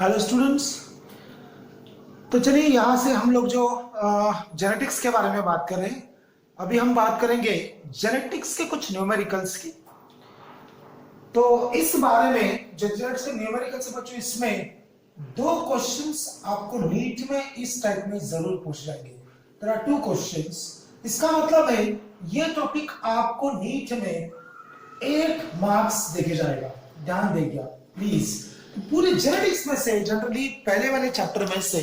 Hello students. तो चलिए यहाँ से हम लोग जो जेनेटिक्स के बारे में बात कर रहे हैं, अभी हम बात करेंगे जेनेटिक्स के कुछ न्यूमेरिकल्स की। तो इस बारे में जो जेनेटिक्स के न्यूमेरिकल्स है बच्चों, इसमें दो क्वेश्चंस आपको नीट में इस टाइप में जरूर पूछ जाएंगे। There are two questions. इसका मतलब है ये टॉपिक आपको नीट में 8 मार्क्स देके जाएगा। ध्यान देगा प्लीज। पूरे जेनेटिक्स में से जनरली पहले वाले चैप्टर में से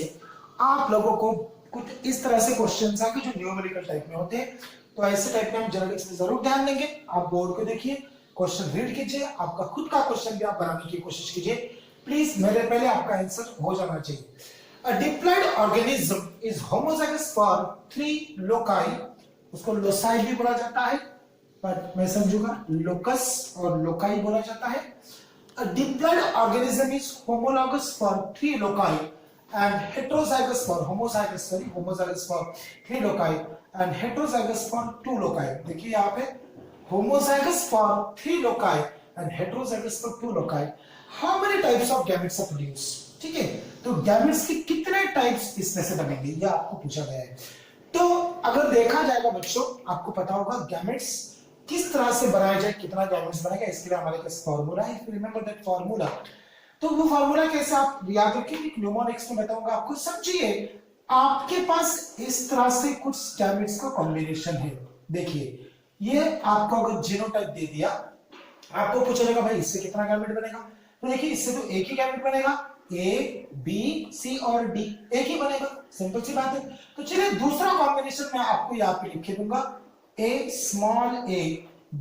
आप लोगों को कुछ इस तरह से क्वेश्चंस आके जो न्यूमेरिकल टाइप में होते हैं, तो ऐसे टाइप में हम जेनेटिक्स में जरूर ध्यान देंगे। आप बोर्ड को देखिए, क्वेश्चन रीड कीजिए, आपका खुद का क्वेश्चन भी आप बनाने की कोशिश कीजिए प्लीज। मेरे पहले आपका आंसर हो जाना चाहिए। A diploid organism is homozygous for 3 loci. उसको लोसाई भी बोला जाता है, बट मैं समझूंगा लोकस और लोकाई बोला जाता है। A diploid organism is homologous for 3 loci and heterozygous for homozygous for 3 loci and heterozygous for 2 loci। देखिए यहाँ पे homozygous for 3 loci and heterozygous for 2 loci। How many types of gametes are produced? ठीक है, तो gametes के कितने types इसमें से बनेंगे ये आपको पूछा गया है। तो अगर देखा जाएगा बच्चों, आपको पता होगा gametes किस तरह से बनाया जाए, कितना गैमेट्स बनेगा, इसके लिए हमारे पास फार्मूला है। If you remember that formula, तो वो फार्मूला कैसे आप याद रखेंगे, न्यूमेरिक्स में बताऊंगा आपको। समझिए, आपके पास इस तरह से कुछ गैमेट्स का कॉम्बिनेशन है। देखिए, ये आपको अगर जीनोटाइप दे दिया, आपको पूछेगा भाई इससे कितना गैमेट बनेगा, तो देखिए इससे तो एक ही गैमेट बनेगा, ए बी सी और डी एक ही बनेगा, सिंपल सी बात है। तो चलिए दूसरा कॉम्बिनेशन मैं आपको यहाँ पे लिख के दूंगा, A small a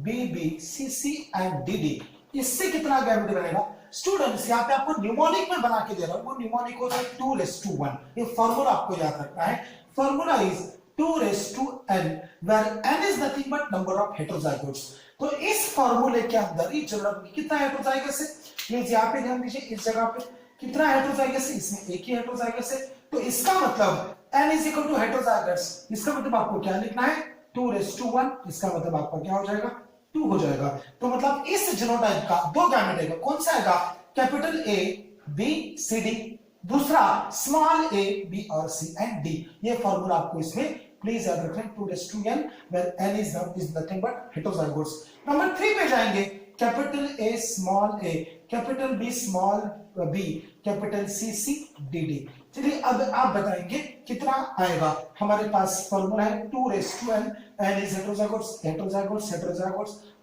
B B C C and D D। इससे कितना गैमेट बनेगा स्टूडेंट्स? यहाँ पे आपको न्यूमोनिक में बना के दे रहा हूं, वो न्यूमोनिक होता है 2:1। ये फॉर्मूला आपको याद रखना है। Formula is 2:n where n is nothing but number of heterozygotes। तो इस फॉर्मूले के अंदर ही जनरल कितना हेटेरोजाइगस है, प्लीज यहाँ पे ध्यान दीजिए। इस जगह पे कितना हेटेरोजाइगस है, इसमें एक ही हेटेरोजाइगस है। तो इसका मतलब n is equal to heterozygous. इसका मतलब आपको क्या लिखना है 2:1। इसका मतलब आपका क्या हो जाएगा 2 हो जाएगा। तो मतलब इस जीनोटाइप का 2 गैमेट आएगा। कौन सा आएगा? Capital A B C D, दूसरा स्मॉल a b और c एंड d। ये फॉर्मूला आपको इसमें प्लीज याद रखें, 2:n where n is nothing but heterozygotes। Number 3 पे जाएंगे, capital A small a, capital B small b, capital C D D। चलिए अब आप बताएंगे कितना आएगा। हमारे पास फॉर्मूला है 2:n, n is heterozygotes,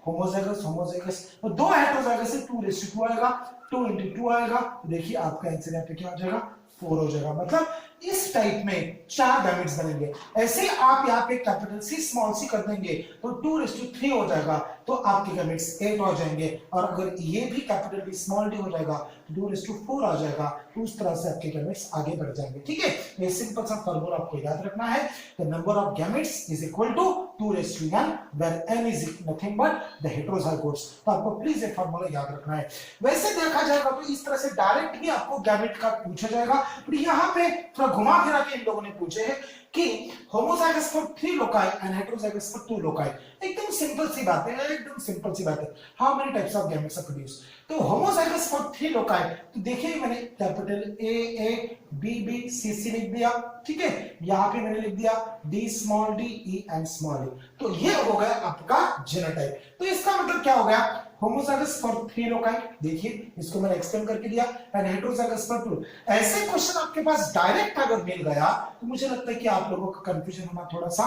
homozygous। तो 2 हेटेरोजाइगस से 2:2 आएगा, 2 into 2 आएगा। देखिए आपका आंसर यहाँ पे क्या हो जाएगा 4 हो जाएगा। मतलब इस टाइप में 4 गैमेट्स बनेंगे। ऐसे आप यहाँ पे कैपिटल C स्मॉल c कर देंगे तो 2:3 हो जाएगा, तो आपके गैमेट्स 8 हो जाएंगे। और अगर ये भी कैपिटल B स्मॉल d हो जाएगा 2:4 आ जाएगा। तो उस तरह से आपके गैमेट्स आगे बढ़ जाएंगे। ठीक है, ये सिंपल सा फॉर्मूला आपको याद रखना है। The number of gametes is equal to 2:1 where n is nothing but the heterozygotes। तो आपको प्लीज ये फॉर्मूला याद रखना है। वैसे देखा जाएगा तो इस तरह से डायरेक्ट भी आपको गैमेट का पूछा जाएगा, पर यहाँ पे थोड़ा घुमा फिरा के इन लोगों ने पूछे हैं कि homozygous for 3 loci and heterozygous for 2 loci. एकदम सिंपल सी बात है, एकदम सिंपल सी बात है। How many types of gametes are produce? तो होमोजाइगस फॉर 3 लोकाई, तो देखिए मैंने capital A B B C लिख दिया। ठीक है, यहाँ पे मैंने लिख दिया D small d E and small e। तो ये हो गया आपका जीनोटाइप। तो इसका मतलब क्या हो गया, होमोजाइगस फॉर 3 लोकाई। देखिए इसको मैंने एक्सप्लेन करके दिया, एंड हेटेरोजाइगस फॉर 2। ऐसे क्वेश्चन आपके पास डायरेक्ट अगर मिल गया तो मुझे लगता है कि आप लोगों का कंफ्यूजन होना थोड़ा सा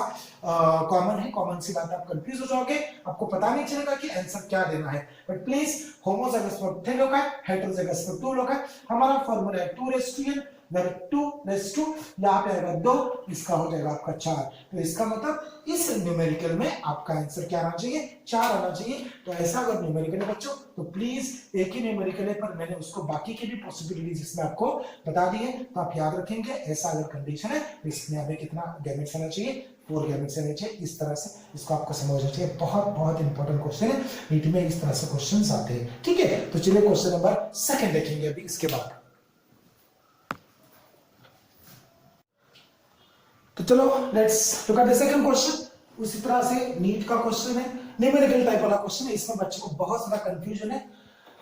कॉमन है, कॉमन सी बात है। आप कंफ्यूज हो जाओगे, आपको पता नहीं चलेगा कि आंसर क्या देना है। But please homozygous for 3 loci, heterozygous for 2 loci. हमारा फॉर्मूला है 2:n where 2:2 यहाँ पे आएगा 2, इसका हो जाएगा आपका 4। तो इसका मतलब इस न्यूमेरिकल में आपका आंसर क्या आना चाहिए 4 आना चाहिए। तो ऐसा अगर न्यूमेरिकल है बच्चों तो प्लीज एक ही न्यूमेरिकल है, पर मैंने उसको बाकी की भी पॉसिबिलिटीज इसमें आपको बता दी है, तो आप याद रखेंगे। ऐसा अगर कंडीशन है तो इसमें हमें कितना गैमेट्स आना चाहिए 4 गैमेट्स आने चाहिए। इस तरह से इसको आपको समझना चाहिए। बहुत बहुत इंपॉर्टेंट क्वेश्चन है, नीट में इस तरह से क्वेश्चन आते हैं। ठीक है, तो चलिए क्वेश्चन नंबर 2 देखेंगे अभी इसके बाद। तो चलो let's look at the second question. उसी तरह से नीट का क्वेश्चन है, न्यूमेरिकल टाइप वाला क्वेश्चन है। इसमें बच्चे को बहुत ज्यादा कंफ्यूजन है।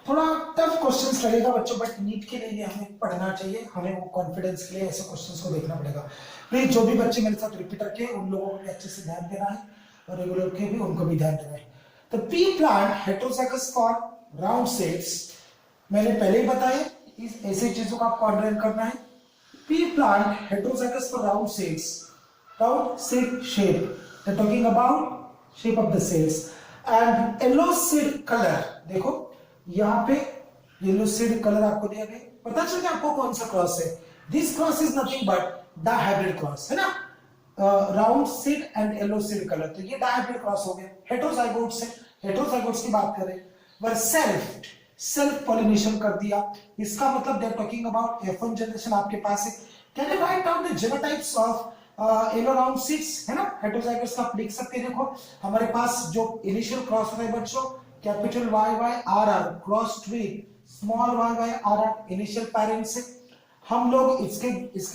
थोड़ा टफ क्वेश्चंस लगेगा बच्चों, बट नीट के लिए हमें पढ़ना चाहिए, हमें वो कॉन्फिडेंस के लिए ऐसे क्वेश्चंस को देखना पड़ेगा। प्लीज जो भी बच्चे मेरे साथ रिपीटर के, उन लोगों को भी अच्छे से ध्यान देना है, और रेगुलर के भी उनको भी ध्यान देना है। तो P plant heterozygous for round seeds, मैंने पहले ही बताया, इस ऐसी चीजों का आपको अंडरलाइन करना है। P plant heterozygous for round seeds, round seed shape, they're talking about shape of the seeds and yellow seed color। देखो यहाँ पे येलो सीड कलर आपको दिया गया, पता चल गया आपको कौन सा क्रॉस है। This cross is nothing but dihybrid cross, है ना, round seed and yellow seed colour, तो ये डायहाइब्रिड क्रॉस हो गया। हेटेरोजाइगोट्स है, हेटेरोजाइगोट्स की बात करें, वर सेल्फ पॉलिनेशन कर दिया, इसका मतलब they are talking about F1 generation आपके पास है। Can you write down the genotypes of yellow round seeds, है ना, हेटेरोजाइगस का आप लिख सकते हैं। देखो हमारे पास जो इनिशियल क्रॉस होता है बच्चों, capital YYRR crossed with small YYRR initial parent से, हम लोग इसके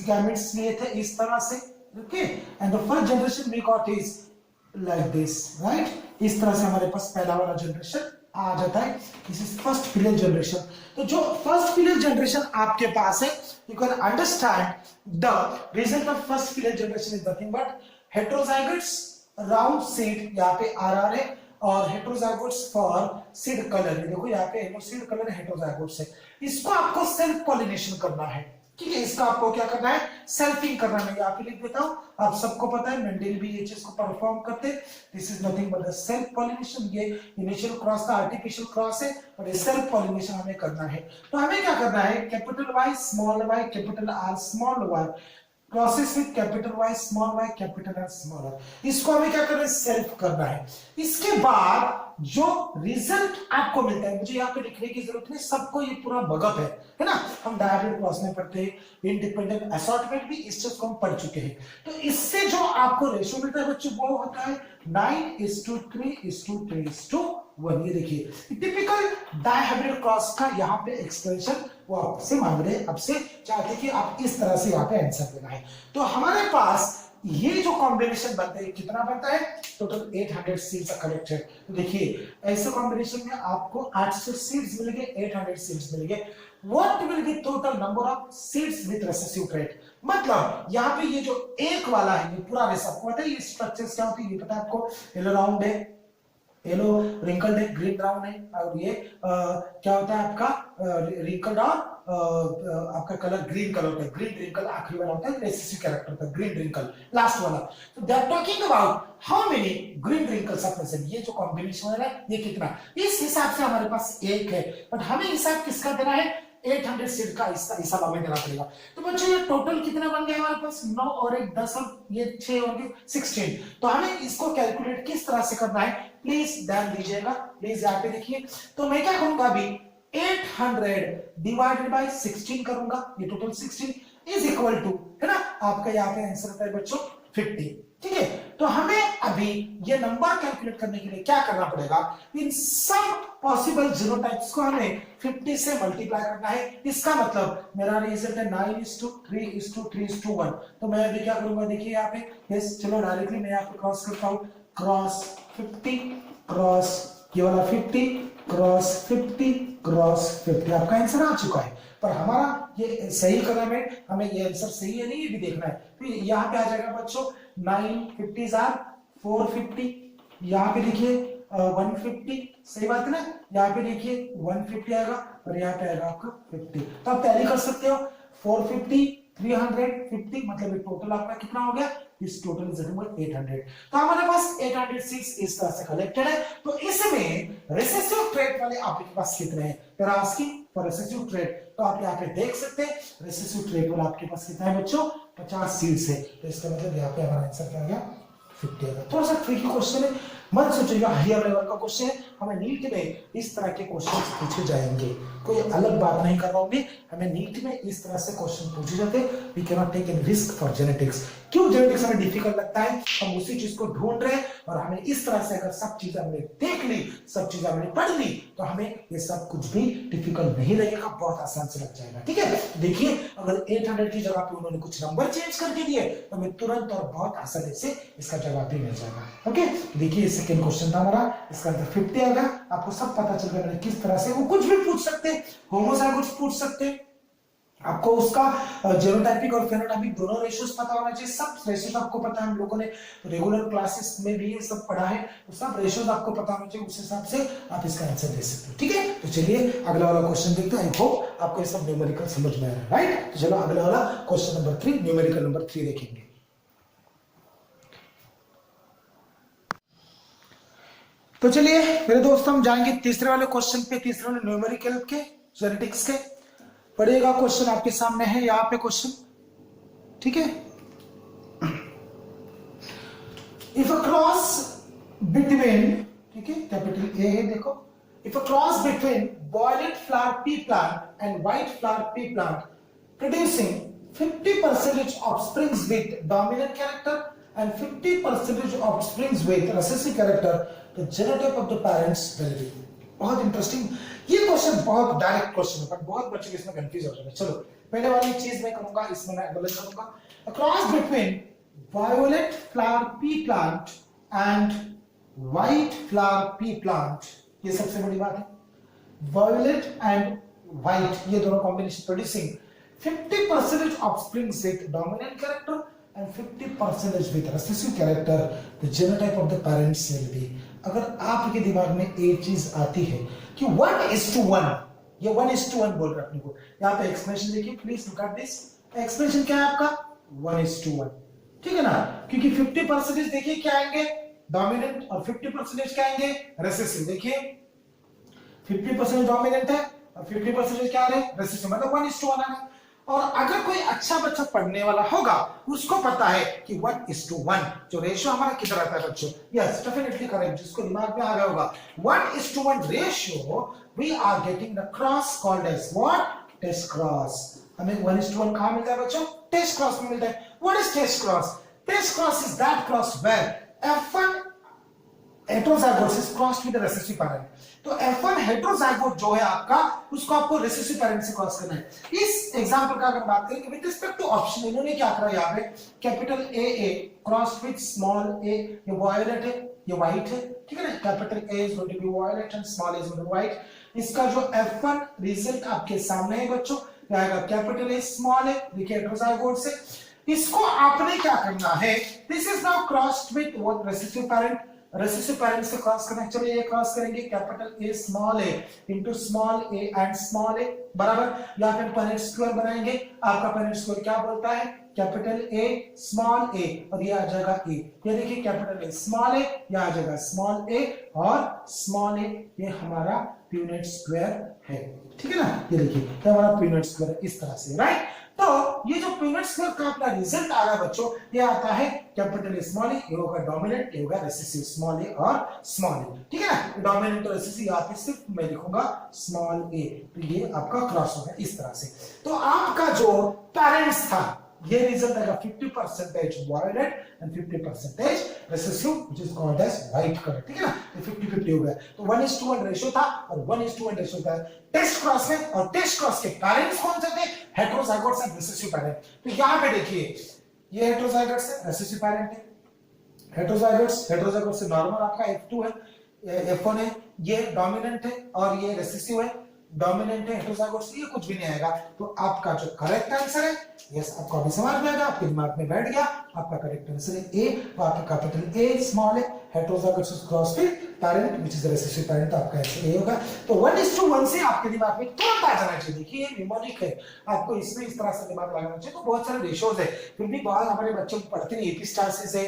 गैमेट्स लिए थे इस तरह से, okay, and the first generation we got is like this, right, इस तरह से हमारे पास पहला वाला जनरेशन आ जाता है, this is first filial generation. तो जो फर्स्ट फिलियल जनरेशन आपके पास है, you can understand the result of first filial generation is nothing but heterozygotes round seed, यहाँ पे RR है, और heterozygotes for seed color, देखो यहाँ पे येलो सीड कलर हेटेरोजाइगोट्स है। इसको आपको सेल्फ पॉलिनेशन करना है, ठीक है, इसका आपको क्या करना है, सेल्फिंग करना है। यहाँ पे लिख देता हूँ, आप सबको पता है, मेंडेल भी ये चीज को परफॉर्म करते, this is nothing but the self pollination. ये इनिशियल क्रॉस था, आर्टिफिशियल क्रॉस है, और ये सेल्फ पॉलिनेशन हमें करना है। तो हमें क्या करना है, capital Y small y capital R small y crosses with capital Y small y capital R small r, इसको हमें क्या करना है, सेल्फ करना है। इसके बाद जो रिजल्ट आपको मिलता है, मुझे यहाँ पे लिखने की जरूरत नहीं, सबको ये पूरा भगत है ना, हम डायहाइब्रिड क्रॉस में पढ़ते हैं, इंडिपेंडेंट असॉर्टमेंट भी इस चीज को हम पढ़ चुके हैं। तो इससे जो आपको रेशियो मिलता है बच्चों, वो होता है 9:3:3:1। ये देखिए टिपिकल डायहाइब्रिड क्रॉस का यहाँ पे एक्सप्रेशन वो आपसे मांग रहे हैं, आपसे चाहते हैं कि आप इस तरह से यहाँ पे आंसर देना है। तो हमारे पास ये जो कॉम्बिनेशन बनता है, कितना बनता है, टोटल 800 सीड्स कलेक्टेड। तो देखिए ऐसे कॉम्बिनेशन में आपको 800 सीड्स मिलेंगे, 800 सीड्स मिलेंगे। What will be total number of seeds with recessive trait, मतलब यहाँ पे ये जो एक वाला है, ये पूरा रेस, आपको पता है ये स्ट्रक्चर्स क्या होती है, ये पता है आपको, येलो राउंड है, येलो रिंकल्ड है, ग्रीन ब्राउन है, और ये क्या होता है आपका रिंकल्ड, और आपका कलर ग्रीन कलर होता है, ग्रीन रिंकल आखिरी वाला होता है, रेसिसिव कैरेक्टर होता है, ग्रीन रिंकल लास्ट वाला। तो they are talking about how many green wrinkles are present, ये जो कॉम्बिनेशन है ये कितना, इस हिसाब से हमारे पास एक है, बट हमें हिसाब किसका देना है, 800 सीड का हिसाब हमें देना पड़ेगा। तो बच्चों ये टोटल कितना बन गया हमारे पास, 9 और 1 10 और ये 6 होंगे 16। तो हमें इसको कैलकुलेट किस तरह से करना है, प्लीज ध्यान दीजिएगा, प्लीज यहाँ पे देखिए। तो मैं क्या करूंगा अभी, 800 डिवाइडेड बाय 16 करूंगा, ये टोटल 16 इज इक्वल टू, है ना, आपका यहाँ पे आंसर होता है बच्चों 50, ठीक है। तो हमें अभी ये नंबर कैलकुलेट करने के लिए क्या करना पड़ेगा, इन सब पॉसिबल जीनोटाइप्स को हमें 50 से मल्टीप्लाई करना है। इसका मतलब मेरा रिजल्ट है 9:3:3:1। तो मैं अभी क्या करूंगा, देखिए यहाँ पे, यस चलो डायरेक्टली मैं यहाँ पे क्रॉस करता हूँ, क्रॉस 50 क्रॉस ये वाला 50 क्रॉस 50 क्रॉस 50, आपका आंसर आ चुका है। पर हमारा ये सही करने में हमें ये आंसर सही है नहीं ये भी देखना है। तो यहाँ पे आ जाएगा बच्चों 950 आर 450, यहाँ पे देखिए 150, सही बात है ना, यहाँ पे देखिए 150 आएगा और यहाँ पे आएगा आपका 50। तो आप टैली कर सकते हो, 450 350, मतलब ये टोटल आपका कितना हो गया, इस टोटल इज 800। तो हमारे पास 806 इस तरह से कलेक्टेड है। तो इसमें रिसेसिव ट्रेट वाले आपके पास कितने हैं, फिर आस्किंग फॉर रिसेसिव ट्रेट, तो आप यहाँ पे देख सकते हैं रिसेसिव ट्रेट वाला आपके पास कितना है बच्चों, 50 सीड्स है। तो इसका मतलब यहाँ पे हमारा आंसर क्या आ गया, 50 है। थोड़ा सा ट्रिकी क्वेश्चन है, मत सोचिएगा हायर लेवल का क्वेश्चन है, हमें नीट में इस तरह के क्वेश्चन पूछे जाएंगे, कोई अलग बात नहीं कर रहा हूँ, हमें नीट में इस तरह से क्वेश्चन पूछे जाते हैं। We can not take any risk for genetics. क्यों जेनेटिक्स हमें डिफिकल्ट लगता है, हम उसी चीज को ढूंढ रहे हैं, और हमें इस तरह से अगर सब चीजें हमने देख ली, सब चीजें हमने पढ़ ली, तो हमें ये सब कुछ भी डिफिकल्ट नहीं लगेगा, बहुत आसान से लग जाएगा, ठीक है। देखिए अगर 800 की जगह पे उन्होंने कुछ नंबर चेंज करके दिए, तो हमें तुरंत और बहुत आसानी से इसका जवाब भी मिल जाएगा। ओके देखिए सेकंड क्वेश्चन था हमारा, इसका आंसर 50 आ गया। आपको सब पता चल गया मैंने किस तरह से, वो कुछ भी पूछ सकते हैं, होमोजाइगोट्स पूछ सकते हैं, आपको उसका जीनोटाइपिक और फेनोटाइपिक दोनों रेशियोज पता होना चाहिए। सब रेशियोज आपको पता है, हम लोगों ने रेगुलर क्लासेस में भी ये सब पढ़ा है, तो सब रेशियोज आपको पता होना चाहिए, उस हिसाब से आप इसका आंसर दे सकते हो। ठीक है, तो चलिए अगला वाला क्वेश्चन देखते हैं। आई होप आपको ये सब न्यूमेरिकल समझ में आ रहा है, राइट। तो चलो अगला वाला क्वेश्चन नंबर 3, न्यूमेरिकल नंबर 3 देखेंगे। तो चलिए मेरे दोस्त, हम जाएंगे तीसरे वाले क्वेश्चन पे, तीसरे वाले न्यूमेरिकल के, जेनेटिक्स के। पढ़िएगा, क्वेश्चन आपके सामने है यहाँ पे क्वेश्चन, ठीक है। इफ अ क्रॉस बिटवीन, ठीक है, कैपिटल ए है, देखो, if a cross between violet flower pea plant and white flower pea plant producing 50% offsprings with dominant character and 50% offsprings with recessive character, the genotype of the parents will be। बहुत interesting ये question, बहुत direct question है, पर बहुत बच्चे इसमें confuse हो जाते हैं। चलो पहले वाली चीज मैं करूंगा, इसमें मैं गलत करूंगा। A cross between violet flower pea plant and white flower pea plant, ये सबसे बड़ी बात है। Violet and white ये दोनों combination producing 50% offsprings with dominant character and 50% with recessive character, the genotype of the parents will be। अगर आपके दिमाग में एक चीज आती है कि 1:1, ये 1:1 बोल रहा है अपने को, यहाँ पे एक्सप्रेशन देखिए please, look at this. Expression क्या है आपका? 1:1, ठीक है ना, क्योंकि 50% देखिए क्या आएंगे, डोमिनेंट, और 50% क्या आएंगे, रेसेसिव। देखिए 50% डोमिनेंट है और 50% क्या है, रेसेसिव, मतलब 1:1 है। और अगर कोई अच्छा बच्चा पढ़ने वाला होगा, उसको पता है कि 1:1 जो रेशियो हमारा किधर आता है बच्चों, यस डेफिनेटली करेक्ट, जिसको दिमाग में आ गया होगा 1:1 ratio, we are getting the cross called as what, test cross. हमें 1:1 कहां मिलता है बच्चों? टेस्ट क्रॉस में मिलता है। What is test cross? Test cross is that cross where F1 heterozygote is crossed with the recessive parent। तो F1 heterozygote जो है आपका, उसको आपको recessive parent से क्रॉस करना है। इस एग्जांपल का अगर बात करें कि विद रिस्पेक्ट टू ऑप्शन, इन्होंने क्या करा यहाँ पे, capital A cross with small A, ये वायलेट है, ये व्हाइट है, ठीक है ना, capital A is going to be violet and small A is going to be white. इसका जो F1 रिजल्ट आपके सामने है बच्चों, क्या आएगा, कैपिटल ए स्मॉल ए, देखिए हेटेरोजाइगोट से। इसको आपने क्या करना है, this is now crossed with what, recessive parent, recessive parent से क्रॉस करना है। चलिए ये क्रॉस करेंगे, capital A small A into small A and small A, बराबर। या फिर पेरेंट स्क्वायर बनाएंगे, आपका पेरेंट स्क्वायर क्या बोलता है, कैपिटल ए स्मॉल ए, और ये आ जाएगा ए। ये देखिए कैपिटल ए स्मॉल ए, ये आ जाएगा स्मॉल ए और स्मॉल ए, ये हमारा प्यूनेट स्क्वायर है, ठीक है ना। ये देखिए ये हमारा प्यूनेट स्क्वायर है, इस तरह से, राइट। तो ये जो प्यूनेट स्क्वायर का अपना रिजल्ट आ रहा है बच्चों, ये आता है कैपिटल ए स्मॉल ए, ये होगा डोमिनेंट, ये होगा रेसेसिव, स्मॉल ए और स्मॉल ए, ठीक है ना। डोमिनेंट और रेसेसिव यहाँ पे सिर्फ मैं लिखूंगा स्मॉल ए, तो ये आपका क्रॉस होगा इस तरह से। तो आपका जो पेरेंट्स था, ये रिजल्ट आएगा 50% violet and 50% recessive, which is called as white colour, ठीक है ना। तो 50-50 हो गया। तो 1:1 रेशियो था और 1:1 रेशियो था टेस्ट क्रॉस में, और टेस्ट क्रॉस के पेरेंट्स कौन से थे, हेटेरोजाइगोट्स एंड रेसेसिव पेरेंट। तो यहां पे देखिए ये हेटेरोजाइगोट्स है, रेसेसिव पेरेंट है। हेटेरोजाइगोट्स से नॉर्मल आपका F2 है, F1 है, ये डोमिनेंट है और ये रेसेसिव है, डोमिनेंट है, हेटेरोजाइगोट्स, ये कुछ भी नहीं आएगा। तो आपका जो करेक्ट आंसर है, यस आपको अभी समझ में आएगा, आपके दिमाग में बैठ गया, आपका करेक्ट आंसर है ए। तो आपका कैपिटल ए स्मॉल है, heterozygotes cross with parent which is recessive parent, तो आपका आंसर ए होगा। तो 1:1 से आपके दिमाग में तुरंत आ जाना चाहिए। देखिए ये न्यूमेरिक है, आपको इसमें इस तरह से दिमाग लगाना चाहिए। तो बहुत सारे रेशियोज है, फिर भी बहुत हमारे बच्चे पढ़ते नहीं, एपिस्टासिस है,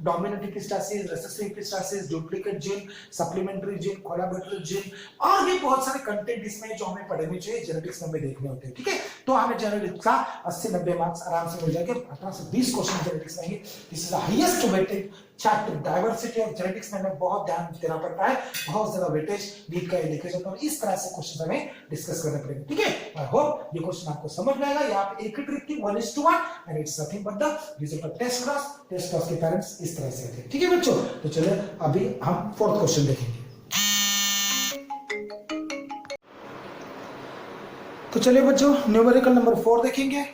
dominant epistasis, recessive epistasis, duplicate gene, supplementary gene, collaboratory gene, और भी बहुत सारे कंटेंट इसमें जो हमें पढ़ने चाहिए, जेनेटिक्स में हमें देखने होते हैं, ठीक है। तो हमें जेनेटिक्स का 80-90 मार्क्स आराम से मिल जाएंगे। 18 से 20 क्वेश्चन जेनेटिक्स में ही, this is the highest weighted chapter. Diversity of genetics में हमें बहुत ध्यान देना पड़ता है, बहुत ज्यादा वेटेज नीट का लिखे जाता है, और इस तरह से क्वेश्चन हमें डिस्कस करने पड़ेंगे, ठीक है। आई होप ये क्वेश्चन आपको समझ में आएगा। यहाँ पे एक ही ट्रिक थी, 1:1 and it's nothing but the result of test cross. Test cross के पेरेंट्स इस तरह से थे, ठीक है बच्चों। तो चलिए अभी हम फोर्थ क्वेश्चन देखेंगे। तो चलिए बच्चों न्यूमेरिकल नंबर 4 देखेंगे,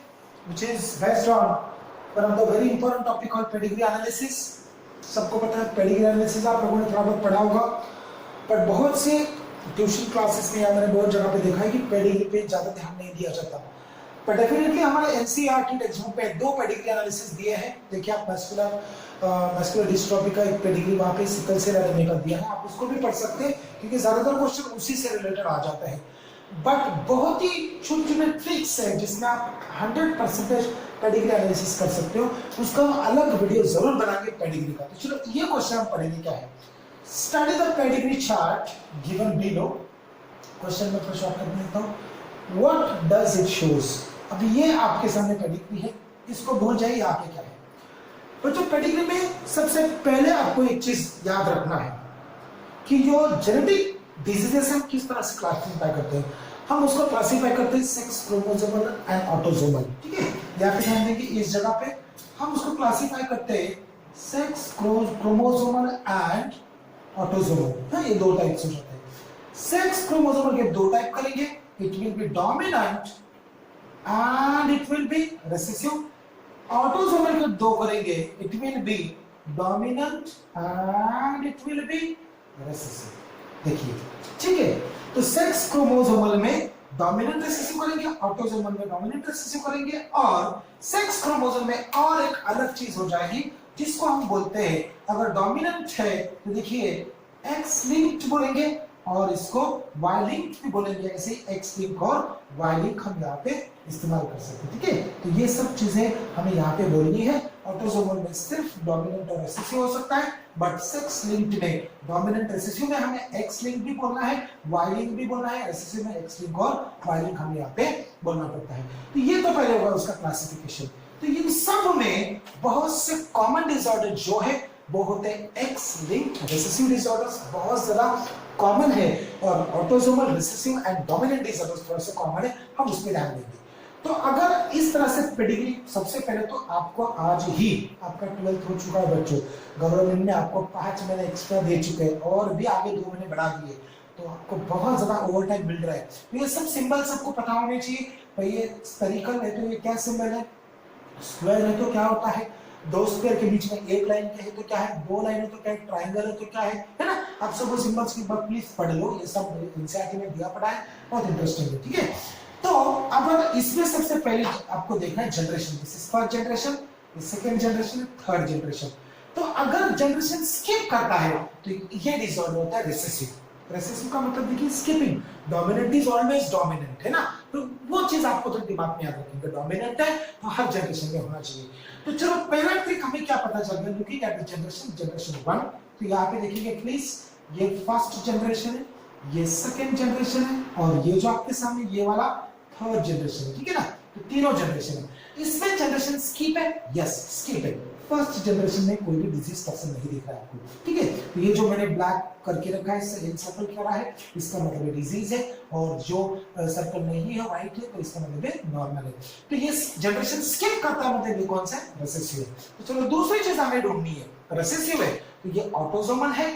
which is based on one of the very important topic called pedigree analysis। सबको पता है पेडिग्री एनालिसिस आप लोगों ने थोड़ा बहुत पढ़ा होगा, पर बहुत से ट्यूशन क्लासेस में या मैंने बहुत जगह पे देखा है कि पेडिग्री पे ज़्यादा ध्यान नहीं दिया जाता। पर डेफिनेटली हमारे एनसीईआरटी टेक्स्ट बुक पे 2 पेडिग्री एनालिसिस दिए हैं। देखिए आप मस्कुलर डिस्ट्रॉफी का एक पेडिग्री वहाँ पे सिकल सेल एनीमिया का दिया है, आप उसको भी पढ़ सकते हैं क्योंकि ज़्यादातर क्वेश्चन उसी से रिलेटेड आ जाता है। बट बहुत ही छोटे ट्रिक्स है जिसमें आप 100% पेडिग्री एनालिसिस कर सकते हो, उसका हम अलग वीडियो जरूर बनाएंगे पेडिग्री का। तो चलो ये क्वेश्चन हम पढ़ेंगे क्या है। Study the pedigree chart given below. Question में शॉर्ट कर देता हूँ। What does it shows. अब ये आपके सामने पेडिग्री है, इसको भूल जाइए आगे क्या है। बच्चों पेडिग्री में सबसे पहले आपको एक चीज याद रखना है कि जो जेनेटिक डिजीजेस हम किस तरह से क्लासिफाई करते हैं। हम उसको क्लासिफाई करते हैं सेक्स क्रोमोसोमल एंड ऑटोसोमल, ठीक है। या फिर ध्यान देंगे इस जगह पे हम उसको क्लासिफाई करते हैं सेक्स क्रोमोसोमल एंड ऑटोसोमल। हाँ, ये 2 टाइप्स हो जाते हैं। सेक्स क्रोमोसोमल के 2 टाइप करेंगे, it will be dominant and it will be recessive. Autosomal के 2 करेंगे, it will be dominant and it will be recessive. देखिए ठीक है, तो सेक्स क्रोमोसोमल में डोमिनेंट रिसेसिव करेंगे, ऑटोसोमल में डोमिनेंट रिसेसिव करेंगे, और सेक्स क्रोमोसोम में और एक अलग चीज हो जाएगी जिसको हम बोलते हैं, अगर डोमिनेंट है तो देखिए एक्स लिंक्ड बोलेंगे और इसको वाई लिंक्ड भी बोलेंगे। ऐसे एक्स लिंक और वाई लिंक हम यहाँ पे इस्तेमाल कर सकते हैं, ठीक है। तो ये सब चीजें हमें यहाँ पे बोलनी है। ऑटोसोमल में सिर्फ डोमिनेंट और रिसेसिव हो सकता है, बट सेक्स लिंक्ड में डोमिनेंट रिसेसिव में हमें एक्स लिंक भी बोलना है, वाई लिंक भी बोलना है, रिसेसिव में एक्स लिंक और वाई लिंक हमें यहाँ पे बोलना पड़ता है। तो ये तो पहले होगा उसका क्लासिफिकेशन। तो इन सब में बहुत से कॉमन डिसऑर्डर जो है वो होते हैं एक्स लिंक्ड रिसेसिव डिसऑर्डर्स, बहुत ज्यादा कॉमन है, और autosomal recessive and dominant disorders थोड़ा सा कॉमन है, हम उस पर ध्यान देंगे। तो अगर इस तरह से पेडिग्री, सबसे पहले तो आपको आज ही आपका 12th हो चुका है बच्चों, गवर्नमेंट ने आपको 5 महीने एक्स्ट्रा दे चुके हैं और भी आगे 2 महीने बढ़ा दिए, तो आपको बहुत ज्यादा ओवर टाइम मिल रहा है। तो ये सब सिंबल सबको पता होने चाहिए भाई। ये स्पेरिकल है तो ये क्या सिंबल है, स्क्वायर है तो क्या होता है, 2 स्क्वायर के बीच में एक लाइन है तो क्या है, 2 लाइन है तो क्या है, ट्राइंगल है तो क्या है ना। आप सब वो सिंबल्स की बात प्लीज पढ़ लो, ये सब एनसीईआरटी में दिया पड़ा है, बहुत इंटरेस्टिंग है, ठीक है। तो अब इसमें सबसे पहले आपको देखना है generation, this is first generation, second generation, third generation. तो अगर जनरेशन स्किप करता है तो ये डिसऑर्डर होता है रिसेसिव। रिसेसिव का मतलब देखिए skipping, dominant is always dominant, है ना। तो वो चीज आपको तो दिमाग में याद रखेंगे, डोमिनेंट है तो हर जनरेशन में होना चाहिए। तो चलो पहला ट्रिक हमें क्या पता चल गया, लुकिंग एट द जनरेशन 1। तो यहाँ पे देखेंगे प्लीज, ये फर्स्ट जनरेशन है, ये सेकंड जनरेशन है, और ये जो आपके सामने ये वाला थर्ड जनरेशन है, ठीक है ना। तो तीनों जनरेशन है। इसमें जनरेशन स्किप है, यस स्किप है। फर्स्ट जनरेशन में कोई भी डिजीज पर्सन नहीं दिख रहा है आपको, ठीक है। तो ये जो मैंने ब्लैक करके रखा है, सर्कल करा है, इसका मतलब है डिजीज है, और जो सर्कल नहीं है व्हाइट है तो इसका मतलब है नॉर्मल है। तो ये जनरेशन स्किप करता है, मतलब ये कौन सा है, रिसेसिव है। तो चलो दूसरी चीज हमें ढूंढनी है, रिसेसिव है तो ये ऑटोसोमल है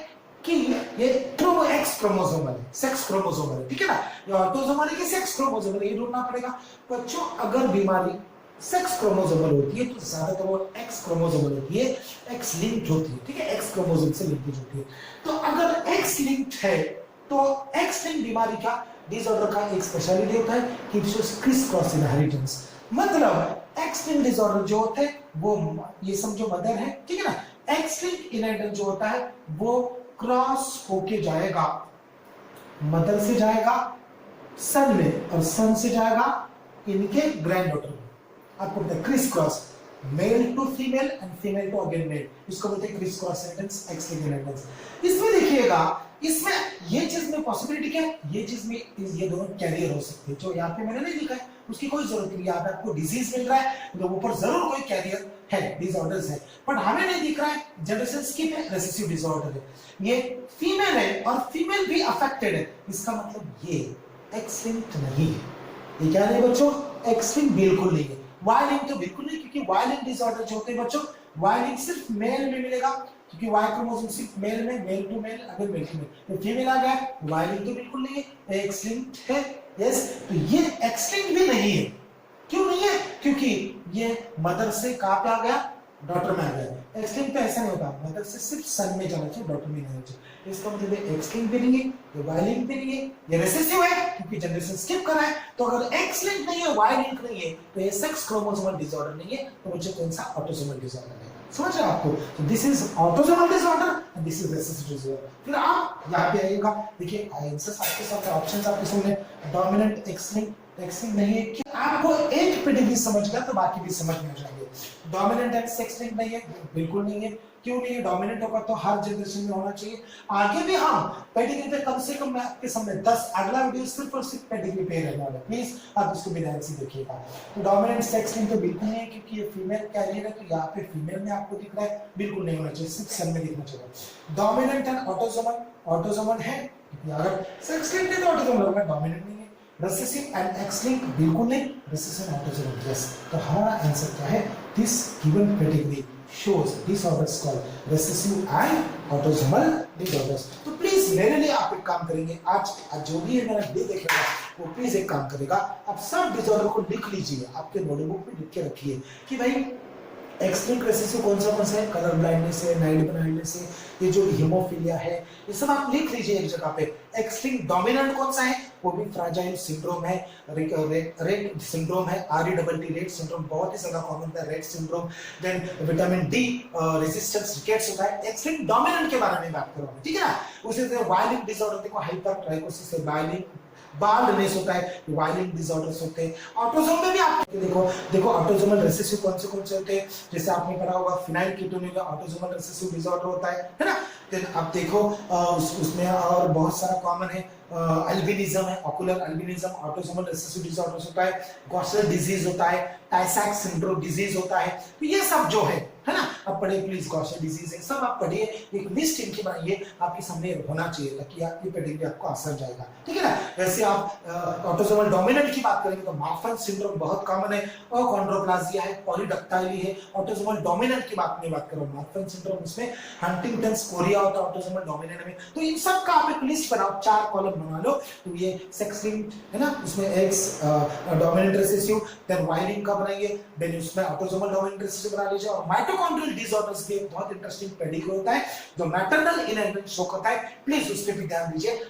कि ये एक्स क्रोमोसोमल है, सेक्स क्रोमोसोमल है, ठीक है ना। ये ऑटोसोमल है कि सेक्स क्रोमोसोमल है, ये ढूंढना पड़ेगा। बच्चों अगर बीमारी सेक्स क्रोमोसोमल होती है तो ज्यादातर वो एक्स क्रोमोसोमल होती है, एक्स लिंक्ड होती है, ठीक है, एक्स क्रोमोसोम से लिंकेज होती है। तो अगर एक्स लिंक्ड है तो एक्स लिंक्ड बीमारी का डिसऑर्डर का एक स्पेशलिटी होता है कि it shows Chris cross inheritance. मतलब एक्स लिंक्ड डिसऑर्डर जो होते हैं वो, ये समझो मदर है, ठीक है ना। एक्स लिंक्ड इनहेरिटेंस जो होता है वो क्रॉस होके जाएगा, मदर से जाएगा सन में, और सन से जाएगा इनके ग्रैंड डॉटर में। आपको पता है criss cross, male to female and female to again male, इसको बोलते हैं criss cross inheritance, X linked inheritance. इसमें देखिएगा, इसमें ये चीज में पॉसिबिलिटी क्या है, ये चीज में ये दोनों कैरियर हो सकते हैं। जो यहाँ पे मैंने नहीं लिखा है उसकी कोई जरूरत नहीं, यहाँ पे आपको डिजीज मिल रहा है तो ऊपर जरूर कोई कैरियर है, डिसऑर्डर्स है, बट हमें नहीं दिख रहा है। जनरेशन स्किप है, रिसेसिव डिसऑर्डर है, ये फीमेल है और फीमेल भी अफेक्टेड है, इसका मतलब ये एक्स लिंक्ड नहीं है। ये क्या नहीं बच्चों, एक्स लिंक्ड बिल्कुल नहीं है। वाई लिंक तो बिल्कुल नहीं, क्योंकि वाई लिंक डिसऑर्डर जो होते हैं बच्चों, वाई लिंक सिर्फ मेल में मिलेगा, क्योंकि वाई क्रोमोसोम सिर्फ मेल में, मेल टू मेल, अगर मेल टू मेल, तो फीमेल आ गया, वाई लिंक तो बिल्कुल नहीं है, एक्स लिंक्ड है, यस। तो ये एक्स लिंक्ड भी नहीं है। क्यों नहीं है, क्योंकि ये मदर से कहां पे आ गया, डॉटर में आ गया। एक्स लिंक पे ऐसा नहीं होता, मतलब से सिर्फ सन में जाना चाहिए, डॉटर में नहीं होना चाहिए। इसका मतलब ये एक्स लिंक भी नहीं है, ये वाई लिंक भी नहीं है, ये रिसेसिव है क्योंकि जनरेशन स्किप कर रहा है। तो अगर एक्स लिंक नहीं है, वाई लिंक नहीं है, तो ये सेक्स क्रोमोसोमल डिसऑर्डर नहीं है, तो मुझे कौन सा ऑटोसोमल डिसऑर्डर है। समझ रहे हैं आपको? तो this is autosomal disorder and this is recessive disorder. फिर आप यहाँ पे आइएगा, देखिए आंसर्स आपके सामने, ऑप्शंस आपके सामने। डोमिनेंट एक्स लिंक नहीं है कि आपको एक पेडिग्री समझ गया तो बाकी भी समझ में आ जाएंगे। डोमिनेंट एंड सेक्स लिंक नहीं है, बिल्कुल नहीं है। क्यों नहीं है? डोमिनेंट होगा तो हर जनरेशन में होना चाहिए। आगे भी हम पेडिग्री पे कम से कम मैं आपके सामने 10 अगला वीडियो सिर्फ और सिर्फ पेडिग्री पे रहने वाला है, प्लीज आप इसको भी ध्यान से देखिएगा। तो डोमिनेंट सेक्स लिंक तो बिल्कुल नहीं है क्योंकि ये फीमेल कैरियर है, तो यहाँ पे फीमेल में आपको दिख रहा है, बिल्कुल नहीं होना चाहिए, सिर्फ सन में दिखना चाहिए। डोमिनेंट एंड ऑटोसोमल है, अगर सेक्स लिंक है तो ऑटोसोमल होगा, डोमिनेंट नहीं है। रेसेसिव एंड एक्स लिंक बिल्कुल नहीं, रेसेसिव एंड ऑटोसोमल यस। तो हमारा आंसर क्या है? This given pedigree shows disorders called recessive and autosomal disorders। तो प्लीज मेरे लिए आप एक काम करेंगे, आज जो भी है मेरा डे देखेगा वो प्लीज एक काम करेगा, आप सब डिसऑर्डर को लिख लीजिए, आपके नोटबुक में लिख के रखिए कि भाई एक्स लिंक रेसेसिव कौन सा है, कलर ब्लाइंडनेस है, नाइट ब्लाइंडनेस है, ये जो हीमोफीलिया है, ये सब आप लिख लीजिए एक जगह पे। एक्स लिंक डोमिनेंट कौन सा है, वो भी फ्राजाइल सिंड्रोम है, रेट सिंड्रोम है, RETT रेट सिंड्रोम बहुत ही ज्यादा कॉमन है, Rett syndrome. Then vitamin D resistance rickets होता है। एक्स लिंक डोमिनेंट के बारे में बात कर रहा हूं, ठीक है ना। उसी तरह वाई लिंक डिसऑर्डर देखो, हाइपरट्राइकोसिस है, वाई लिंक बालनेस होता है, वायलिंग डिसऑर्डर्स होते हैं। ऑटोसोम में भी आप देखो ऑटोसोमल रिसेसिव कौन से होते हैं, जैसे आपने पढ़ा होगा फिनाइल कीटोनुरिया ऑटोसोमल रिसेसिव डिसऑर्डर होता है ना। देन आप देखो उसमें और बहुत सारा कॉमन है, अल्बिनिज्म है, ocular albinism autosomal recessive disorder होता है। गॉशर डिजीज होता है, टाइसैक्स सिंड्रोम डिजीज होता है। तो ये सब जो है ना, आप पढ़िए प्लीज, गॉशर डिजीज है, सब आप पढ़िए, एक लिस्ट इनकी बनाइए, आपके सामने होना चाहिए ताकि आपकी पेडिग्री आपको आसान जाएगा, ठीक है ना। वैसे आप ऑटोसोमल डोमिनेंट की बात करेंगे तो मार्फन सिंड्रोम बहुत कॉमन है, और कॉन्ड्रोप्लाजिया है, पॉलीडक्टाइली है। ऑटोसोमल डोमिनेंट की बात नहीं बात करो, मार्फन सिंड्रोम, इसमें हंटिंगटन्स कोरिया होता है ऑटोसोमल डोमिनेंट में। तो इन सब का आप एक लिस्ट बनाओ, 4 कॉलम बना लो। तो ये सेक्स लिंक है ना, उसमें X dominant recessive, then Y link का बनाइए, देन उसमें ऑटोसोमल डोमिनेंट रिसेसिव बना लीजिए। और माइटोकॉन्ड्रियल डिसऑर्डर्स भी एक बहुत इंटरेस्टिंग पेडिग्री होता है जो मैटरनल इनहेरिटेंस शो करता है, प्लीज उस पे भी ध्यान दीजिए।